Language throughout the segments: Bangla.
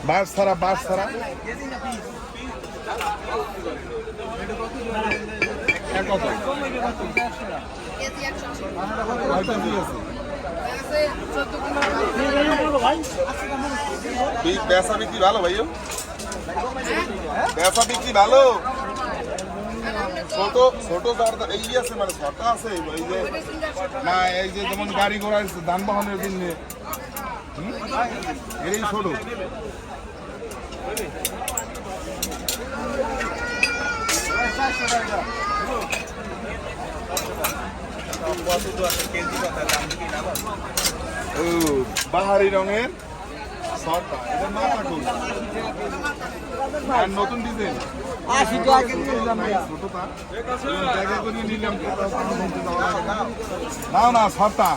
বাস ছাড়া বেচা বিক্রি ভালো ভাইও, বেচা বিক্রি ভালো। ছোট ছোট এই আছে মানে ছোট আছে এই যে না, এই যে যেমন গাড়ি ঘোড়া যানবাহনের জন্য এই ছোট। বাহারি রঙের শর্টটা, এটা মাথা খুব নতুন ডিজাইন। 80 টাকা নিলাম ছোটটা জায়গা করে নিলাম। না না শর্টটা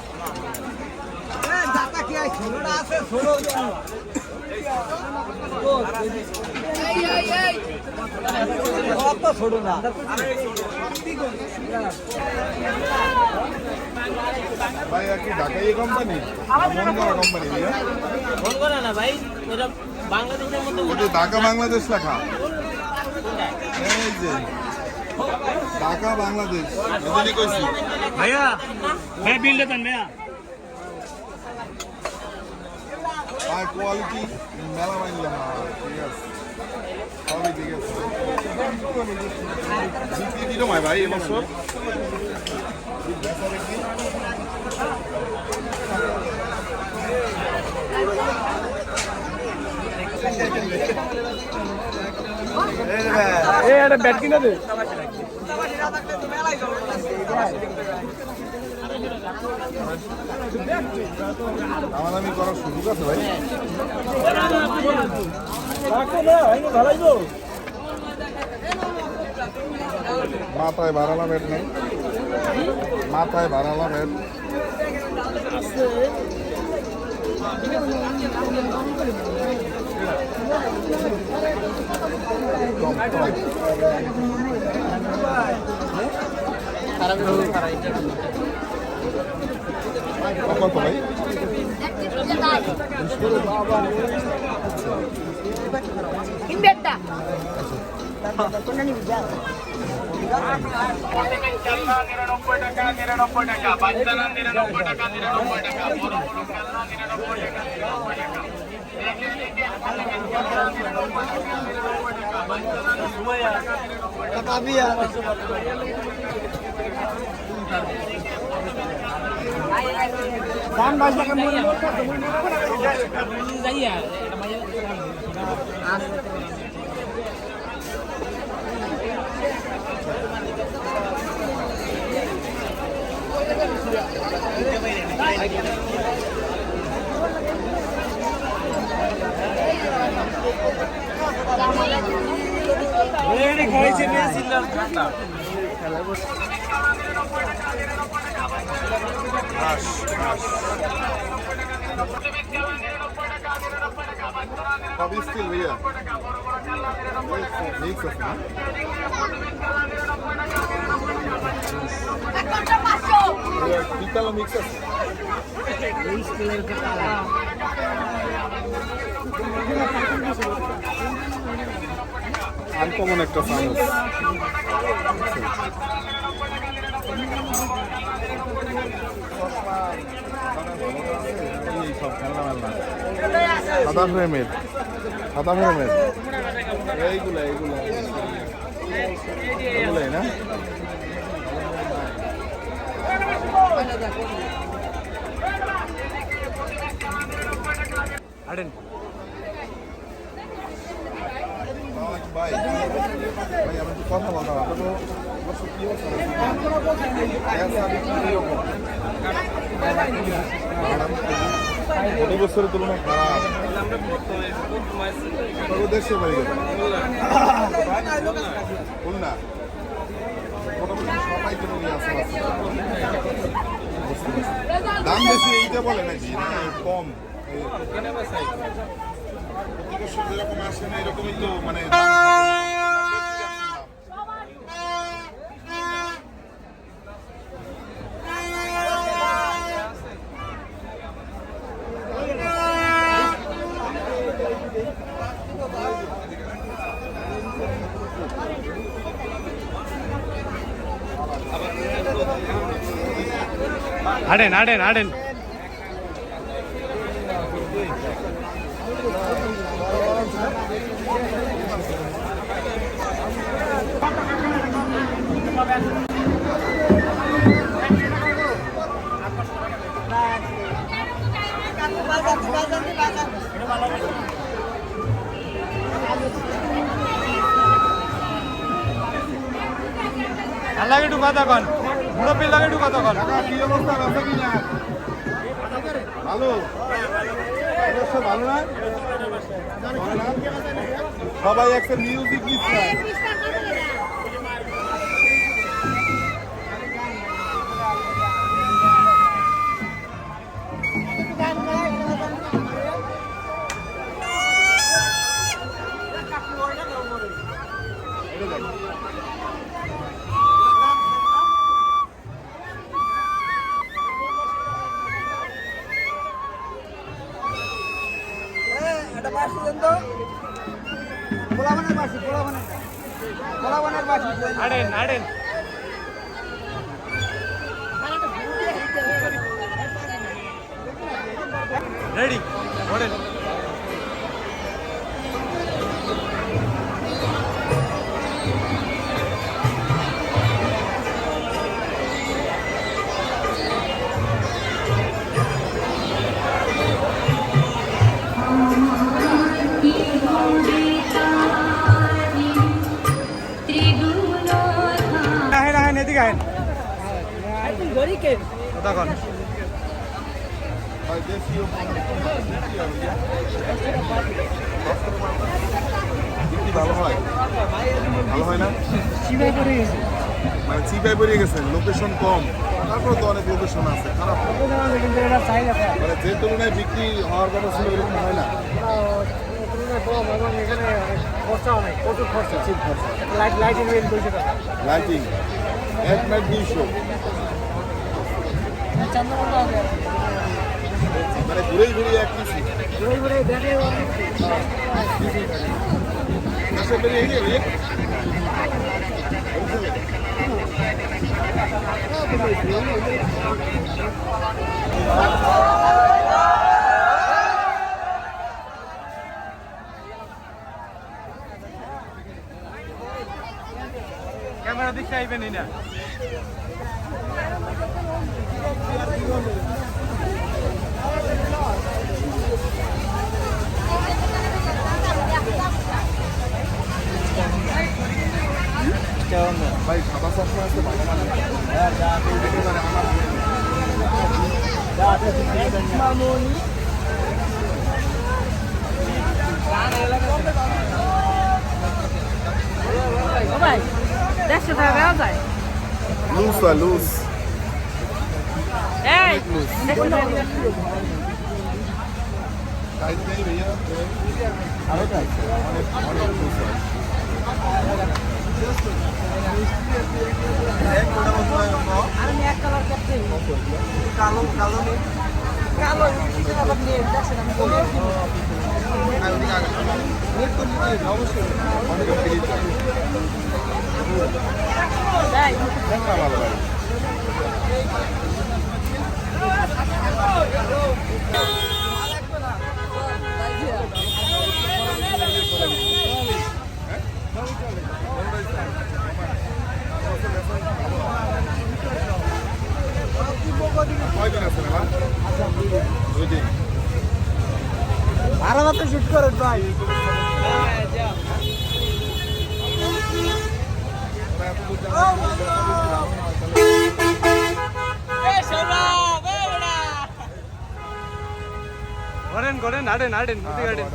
ছোট না ভাই, আর কি ঢাকাই কোম্পানি মন করা কোম্পানি ভাইয়া? মন করা না ভাই, এটা বাংলাদেশের মধ্যে ওটা ঢাকা বাংলাদেশ লেখা। এই যে ঢাকা বাংলাদেশ এখানে কইছি ভাইয়া ভাই বিল দেন ভাইয়া। আর কোয়ালিটি মেলা বানলাম। ঠিক আছে, সবই ঠিক আছে। বিক্রি কিরকম হয় ভাই এবছর? একটা ব্যাট কিনা দে। দামাদামি করার সুযোগ আছে ভাই? মাথায় ভাড়ালা ব্যাট নেই, মাথায় ভাড়ালা ব্যাট। কত ভাই? Inventa. সবই স্টিল ভাইয়া, মিক্স আছে না? পিতল মিক্স আছে। আনকমন একটা চামচ। সাদা ফ্রেমের এইগুলাই না? ভাই আমি তো কথা বলতাম, আপনার কি গত বছরের তুলনায় খারাপ। দেশের বাড়ি খুলনা, মোটামুটি সবাই তো নিয়ে আসতে পারছে। দাম বেশি এইটা বলে নাকি কম? প্রতি বছর যেরকম আসেন এরকমই তো মানে আড়েন আড়েন আড়েন লাগে একটু কথা কন মুরব্বীর লাগে একটু কথা কন কি অবস্থা আছে কি না ভালো অবশ্য ভালো না সবাই একটা মিউজিক দিচ্ছে এটা বাসি দেন তো পোলাবানের বাসি পোলাবানের বাসি আড়েন আড়েন রেডি ওড়েন আহেন আহেন এদিকে আহেন কথা কন ভাই দেশীয় বিক্রি ভালো হয় ভালো হয় না মানে চিপাই পড়ে গেছে লোকেশন কম তারপরে তো অনেক লোকেশন আছে খারাপ না। মানে যে তুলনায় বিক্রি হওয়ার কথা ছিল এরকম হয় না লাইটিং এক নাইট 200 মানে ঘুরেই ঘুরিয়ে এক কিছু দেশে বেরিয়ে গিয়ে ক্যামেরা দিক চাইবেন না ভাই খাবার সবসময় আছে ভালো মানে ভাই 100 টাকা দেওয়া যায় লুজ হয় লুজ এই 100 টাকা টাইট নেই ভাইয়া আরো টাইট অনেক অনেক লুজ হয় আমি এক কালার করতে কালো কালো কালো আবার নিয়ে দেখছেন আমি বলি অবশ্যই অনেক ফিরিয়ে তাই ভালো লাগে কয়দিন আছে না 2 দিন ভাড়া মতো শুট করেন ভাই করেন করেন আড়েন আড়েন ওদিকে আড়েন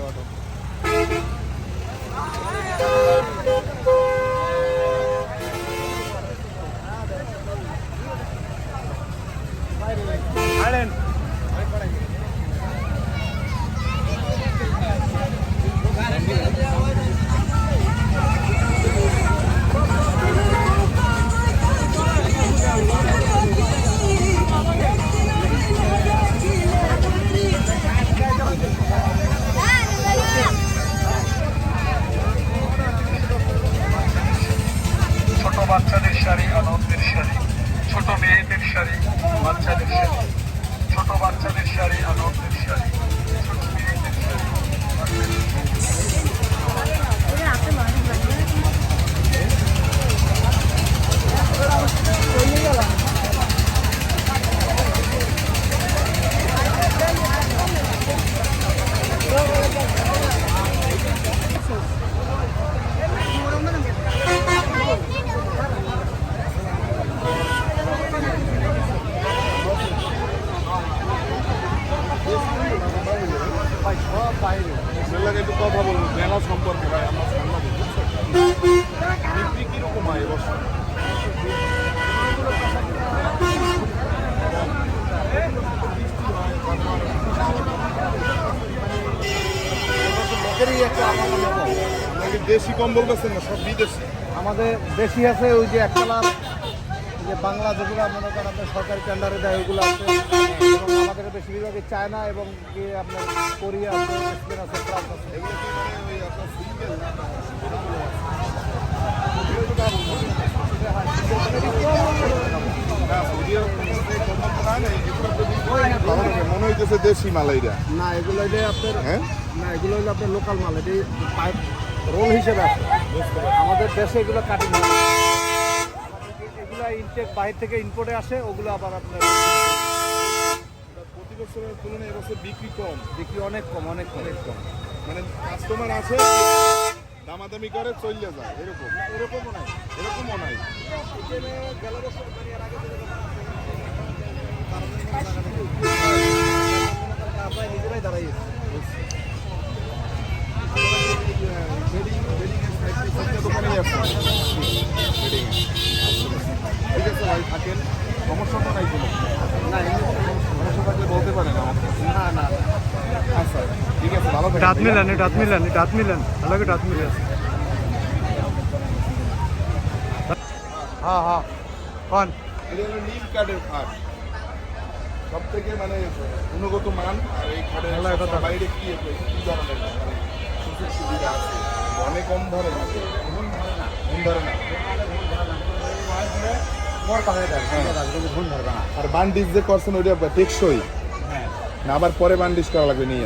আড়েন আপনার লাগে একটু কথা বলবো মেলা সম্পর্কে ভাই আমরা সাংবাদিক বুঝছেন বিক্রি কিরকম হয় এবছর আপনাকে দেশি কম্বল বেছেন না সব বিদেশি আমাদের বেশি আছে ওই যে এক কালার যে বাংলা যেগুলো মনে করেন আপনার সরকারি টেন্ডারে দেয় ওগুলো আছে এবং আমাদের বেশিরভাগই চায়না এবং কি আপনার কোরিয়া আছে স্পেন আছে ফ্রান্স আছে এগুলো কি মানে ওই আপনার সিঙ্গেল না মনে হইতেছে দেশি মালাইরা না এগুলো হইলে আপনার হ্যাঁ না এগুলো হইলে আপনার লোকাল মাল এটি পাইপ রোল হিসেবে আছে আমাদের দেশে এগুলো কাটিং হয় এগুলো ইনটেক বাইরে থেকে ইম্পোর্টে আসে ওগুলো আবার আপনার প্রতি বছরের তুলনায় এবছর বিক্রি কম বিক্রি অনেক কম অনেক কম মানে কাস্টমার আছে দামাদামি করে চলে যায় এরকম এরকমও নাই এরকমও নাই গেল বছর এর আগে আপনারা নিজেরাই দাঁড়াইছে দোকানেই আছে ঠিক আছে ভাই থাকেন সমস্যা তো নাই কোনো না এমনি কোনো সমস্যা থাকলে বলতে পারেন আমাকে না না আচ্ছা ঠিক আছে ভালো থাকেন এটা হাত মিলান అలాగే হাত মিলান হ্যাঁ হ্যাঁ কোন এটা হলো নীল কার্ডের খাট সব থেকে মানে গুণগত মান আর এই খাটের বাইরে কি ধরনের মানে সুযোগ সুবিধা আছে অনেক কম ধরে না কম ধরে না আর বান্ডিজ যে করছেন ওইটা টেকসই না আবার পরে বান্ডিজ করা লাগবে নিয়ে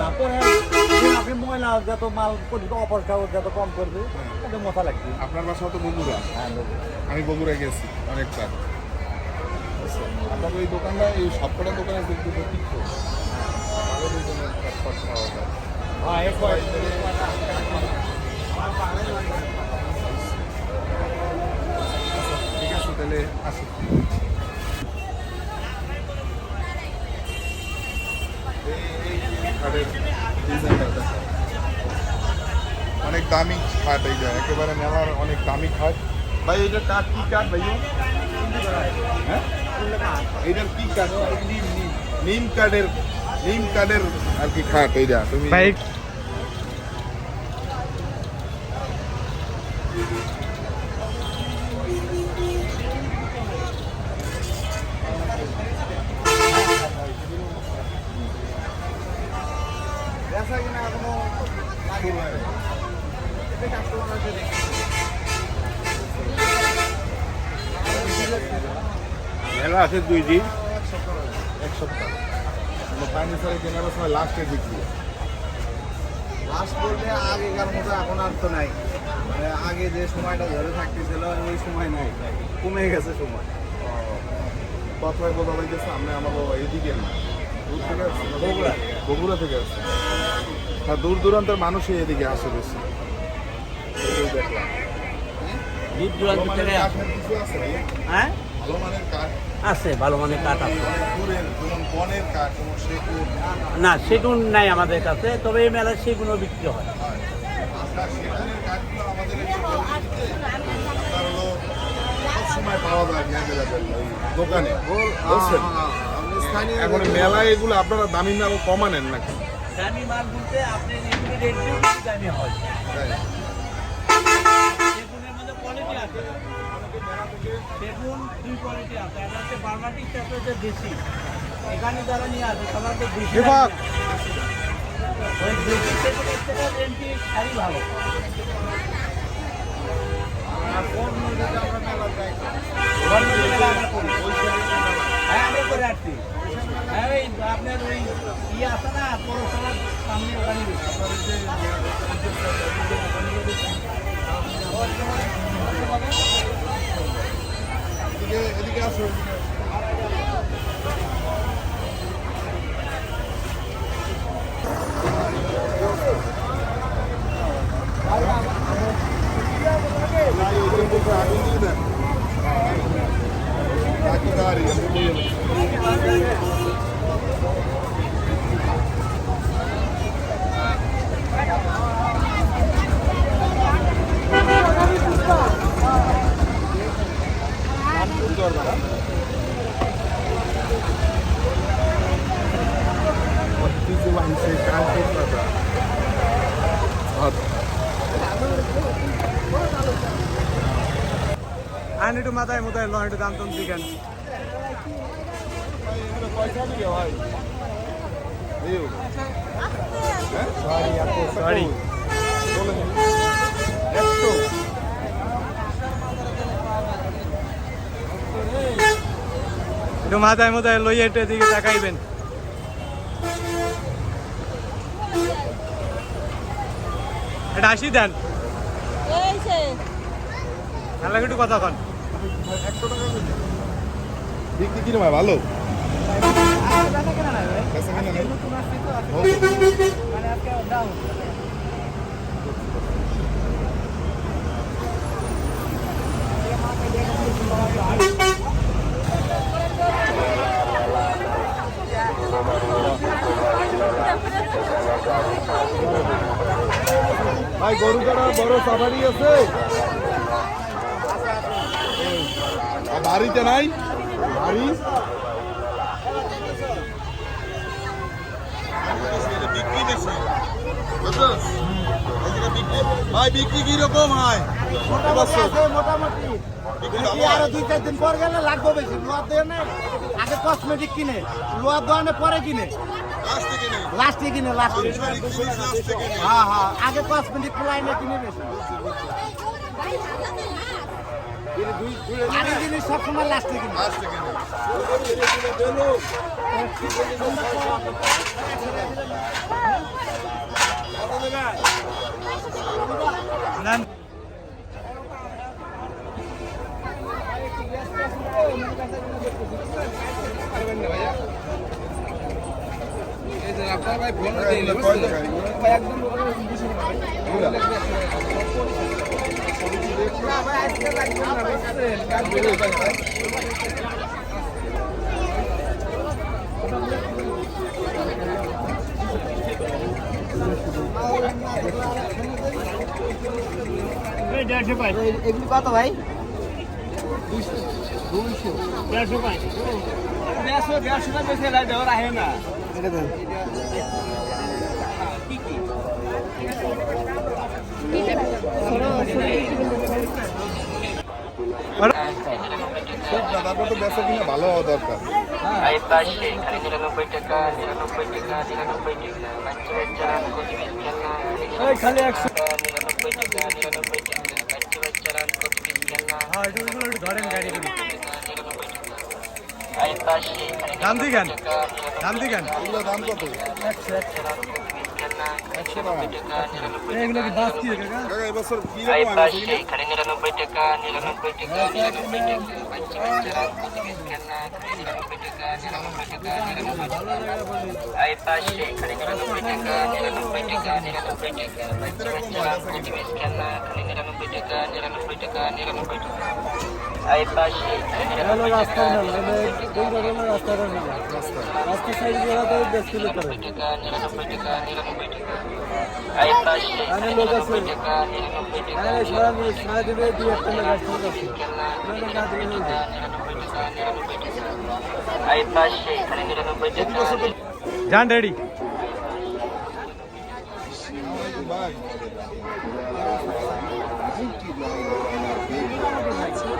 আপনি ময়লা যত মাল অপরিষ্কার যত কম করবে ওদের মাথা লাগবে আপনার বাসা তো বগুড়া আমি বগুড়া গেছি অনেকবার আপনার ওই দোকানটা এই সবকটা দোকানে দেখতে তীর্থ ভালো দুজনের চটপট খাওয়া যায় ঠিক আছে তাহলে আসি খাটের ডিজাইনটা দেখো অনেক দামি খাট এই যায় একেবারে মেলার অনেক দামি খাট ভাই এটা কাঠ কি কাঠ ভাই হ্যাঁ এইটার কি কাঠ নিম কাঠের আর কি খাট এইটা তুমি ভাই বেচা কিনা এখনো লাগে না এটা কাস্টমার আছে মেলা আছে 2 দিন এক সপ্তাহ ফার্নিচারে কেনার সময় লাস্টের বিক্রি লাস্ট বলতে আগেকার মতো এখন আর তো নাই মানে আগে যে সময়টা ধরে থাকতেছিল ওই সময় নাই কমে গেছে সময় কথায় বোঝা যাইতেছে আমরা আমাদের এইদিকে না দূর থেকে আসছি বগুড়া থেকে আসছি আর দূর দূরান্তের মানুষই এদিকে আসে বেশি এটাই দেখলাম দূর দূরান্ত ভালো থেকে মানের কাঠের কিছু আছে রে? হ্যাঁ ভালো মানের কাঠ আছে ভালো মানের কাঠ আছে পুরের যেমন বনের কাঠ যেমন সেগুন না সেগুন নাই আমাদের কাছে তবে এই মেলায় সেগুলো বিক্রি হয় আপনার সেগুনের কাঠগুলো আমাদের এই গ্যালারিতে আপনার হলো সবসময় পাওয়া যায় অ্যাভেলেবেল ওই দোকানে বুঝছেন এখন মেলায় এগুলো আপনারা দামি মাল কমা নেন নাকি দামি মাল বলতে আপনি এগুলি রেট দিয়ে দামি হয় তাই? সেগুনের মধ্যে কোয়ালিটি আছে সেগুন 2 কোয়ালিটি আছে একটা হচ্ছে বার্মাটিক একটা হচ্ছে দেশি এখানে যারা নিয়ে আসে সাধারণত দেশি বিভাগ। ওই দেশি সেগুনের থেকে রেন্টি শাড়ি ভালো হ্যাঁ আমরা করে আসছি হ্যাঁ ওই আপনার ওই ইয়ে আছে না পৌরসভার সামনে ওখানে এদিকে আসো আগুন দিয়ে দেন বাকি গাড়ি একটু মাথায় মোতায় ল একটু দাম টাম দিকেন। ভাই এগুলো পয়সা দিবে ভাই এই সরি বলেন একশো একটু মাথায় মোতায় লইয়া একটু এদিকে তাকাইবেন। এটা 80 দেন। তাহলে একটু কথা কন। 100 টাকা করে বিক্রি কিনে ভাই ভালো বেচা কিনা নেই ভাই গরু কাটা বড় সাফারি আছে আর বাড়িতে নাই বাড়ি বিক্রি বেশি বুঝছস ভাই বিক্রি কিরকম হয় মোটামুটি আরো 2-4 দিন পর গেলে লাগবে বেশি লোয়ার দোকানে আগে কসমেটিক কিনে লোয়ার দোকানে পরে কিনে লাস্টে কিনে লাস্টে হ্যাঁ হ্যাঁ আগে কসমেটিক লাইনে কিনে বেশি আগে জিনিস সবসময় লাস্টে কিনে নেন। এগুলি কত ভাই? 200 তারপর তো বেচা কিনা ভালো হওয়া দরকার এই পাশে এখানে 99 টাকা 99 টাকা 99 টাকা বাচ্চাদের চালান কোটি বিস্কানা এই খালি 100 99 টাকা 99 টাকা বাচ্চাদের চালান কোটি বিস্কানা হ্যাঁ একটু ধরেন গাড়ি করে এই পাশে এখানে দাম দিকেন দাম দিকেন। এগুলো দাম কত 100 টাকা এগুলো কি বাস্তি কাকা? কাকা এবছর কি এই রকম পাশে আছে এখানে 99 টাকা 99 টাকা 99 টাকা বাচ্চাদের চালান কোটি বিস্কানা 99 টাকা 99 টাকা 99 টাকা এই পাশে এখানে 99 টাকা 99 টাকা 99 টাকা বাচ্চাদের চালান কোটি বিস্কানা 99 টাকা 99 টাকা 99 টাকা এই পাশে এখানে 99 টাকা 99 টাকা 99 টাকা এই পাশে এখানে 99 টাকা 99 টাকা এই পাশে এখানে 99 টাকা যান রেডি। ভাই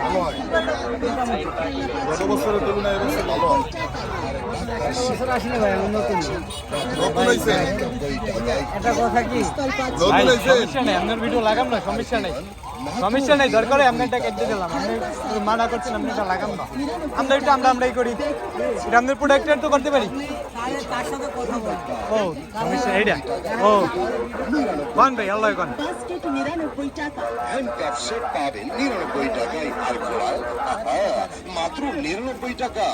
ভালো হয় গত বছরের তুলনায় এবছর ভালো হয় আসলে ভাই নতুন নতুন হয়েছে এটা কথা কি নতুন ভাই, হয়েছে সমস্যা নেই, আপনার ভিডিও লাগাম না, সমস্যা নেই, সমস্যা নেই, দরকার হয় আপনারটা কেটে দিলাম, আপনি মানা করছেন, আপনি এটা লাগাম না, আমরা এটা আমরাই করি, এটা আপনার প্রোডাক্টের তো করতে পারি। তার সাথে কথা বল। ও সমস্যা এইটা, ও কোন ভাই আল্লাহ কোন বাস্কেট 99 টাকা হ্যান্ডকাপ সেট পাবেন 99 টাকায় আর ঘোড়ায় মাত্র 99 টাকা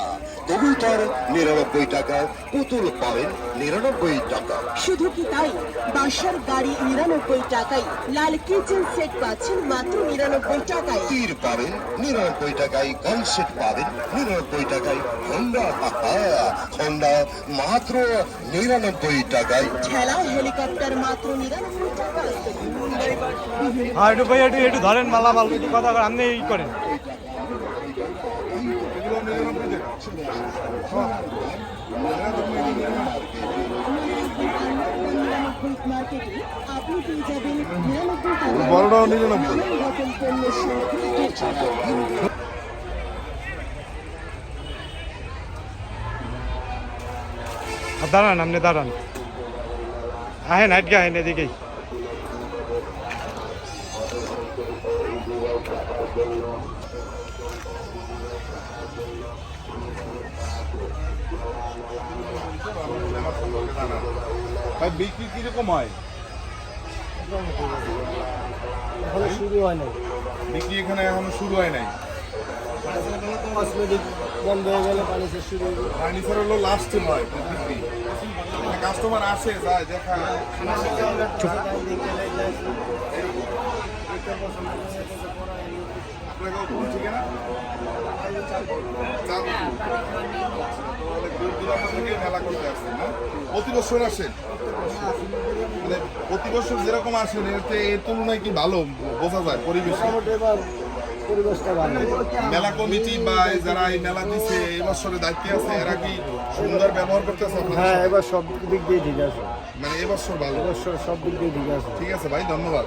কবুতর 99 টাকা পুতুল পাবেন 99 টাকা শুধু কি তাই, বাসার গাড়ি 99 টাকায়, লাল কিচেন সেট পাচ্ছেন মাত্র 99 টাকায়। তীর পাবেন 99 টাকায় গান সেট পাবেন 99 টাকায় হোন্ডা হোন্ডা মাত্র 99 টাকায় ঠেলা হেলিকপ্টার মাত্র 99 টাকায়। হ্যাঁ একটু ভাই একটু ধরেন মালামাল, একটু কথা আপনি ই করেন। এগুলো 99 টাকা মার্কেটে আপনি পেয়ে যাবেন 99 টাকায় বড়টাও 99 নানান রকম পণ্যের সাথে দাঁড়ান আপনি দাঁড়ান, আহেন আটকে আহেন এদিকেই। ভাই বিক্রি কিরকম হয়? এখনো শুরু হয় নাই, বিক্রি এখানে এখনো শুরু হয় নাই। কসমেটিক বন্ধ হয়ে গেলে ফার্নিচার শুরু হবে। ফার্নিচার হলো লাস্টে হয় বিক্রি, কাস্টমার আসে যায় দেখা। আপনাকেও কোন ঠিকানা? দূর দূরান্ত থেকে মেলা করতে আসছেন না? প্রতি বছর আসেন? মানে প্রতি বছর যেরকম আসেন এর তুলনায় কি ভালো বোঝা যায় পরিবেশ? মোটামুটি এবার পরিবেশটা ভালো। মেলা কমিটি বা যারা এই মেলা দিচ্ছে এই বছরের দায়িত্বে আছে এরা কি সুন্দর ব্যবহার করতেছে আপনাদের হ্যাঁ, সাথে? এবার সব দিক দিয়ে ঠিক আছে, মানে এবছর ভালো। এবার সব দিক দিয়ে ঠিক আছে। ঠিক আছে ভাই, ধন্যবাদ।